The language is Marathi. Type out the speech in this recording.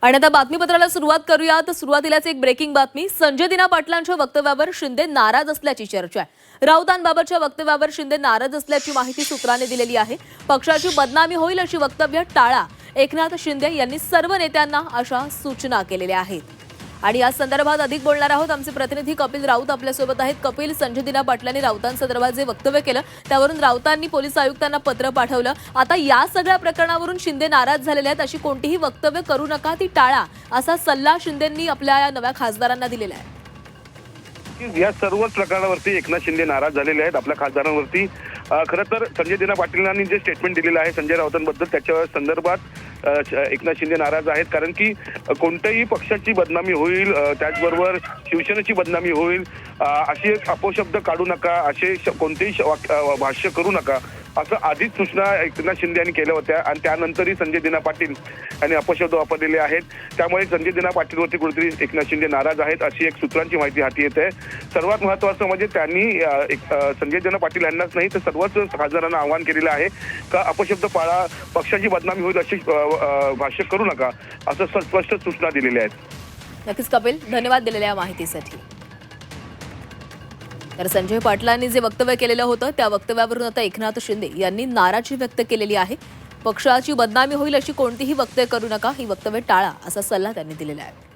आणि आता बातमीपत्राला सुरुवात करूया. तर सुरुवातीलाच एक ब्रेकिंग बातमी. संजय दिना पाटलांच्या वक्तव्यावर शिंदे नाराज असल्याची चर्चा आहे. राऊतांबाबतच्या वक्तव्यावर शिंदे नाराज असल्याची माहिती सूत्रांनी दिलेली आहे. पक्षाची बदनामी होईल अशी वक्तव्य टाळा, एकनाथ शिंदे यांनी सर्व नेत्यांना अशा सूचना केलेल्या आहेत. आणि या संदर्भात अधिक बोलणार आहोत. आमचे प्रतिनिधी कपिल राऊत आपल्यासोबत आहेत. कपिल, संजय दिना पाटलांनी राऊतांसंदर्भात जे वक्तव्य केलं त्यावरून राऊतांनी पोलीस आयुक्तांना पत्र पाठवलं. आता या सगळ्या प्रकरणावरून शिंदे नाराज झालेले आहेत. अशी कोणतीही वक्तव्य करू नका, ती टाळा, असा सल्ला शिंदेंनी आपल्या या नव्या खासदारांना दिलेला आहे. या सर्वच प्रकरणावरती एकनाथ शिंदे नाराज झालेले आहेत आपल्या खासदारांवरती. खरं तर संजय दिना पाटीलांनी जे स्टेटमेंट दिलेलं आहे संजय राऊतांबद्दल, त्याच्या संदर्भात एकनाथ शिंदे नाराज आहेत. कारण की कोणत्याही पक्षाची बदनामी होईल, त्याचबरोबर शिवसेनेची बदनामी होईल, असे अपशब्द काढू नका, असे कोणतेही भाष्य करू नका, असं आधीच सूचना एकनाथ शिंदे यांनी केल्या होत्या. आणि त्यानंतरही संजय दिना पाटील यांनी अपशब्द वापरलेले आहेत. त्यामुळे संजय दिना पाटीलवरती कुठेतरी एकनाथ शिंदे नाराज आहेत अशी एक सूत्रांची माहिती हाती येत आहे. सर्वात महत्त्वाचं म्हणजे त्यांनी संजय दिना पाटील यांनाच नाही तर सर्वच खासदारांना आवाहन केलेलं आहे का अपशब्द पाळा, पक्षाची बदनामी होईल अशी भाष्य करू नका, असं स्पष्ट सूचना दिलेल्या आहेत. नक्कीच कपिल, धन्यवाद दिलेल्या माहितीसाठी. तर संजय पाटलांनी जे वक्तव्य केलेलं होतं त्या वक्तव्यावरून आता एकनाथ शिंदे यांनी नाराजी व्यक्त केलेली आहे. पक्षाची बदनामी होईल अशी कोणतीही वक्तव्य करू नका, ही वक्तव्य टाळा, असा सल्ला त्यांनी दिलेला आहे.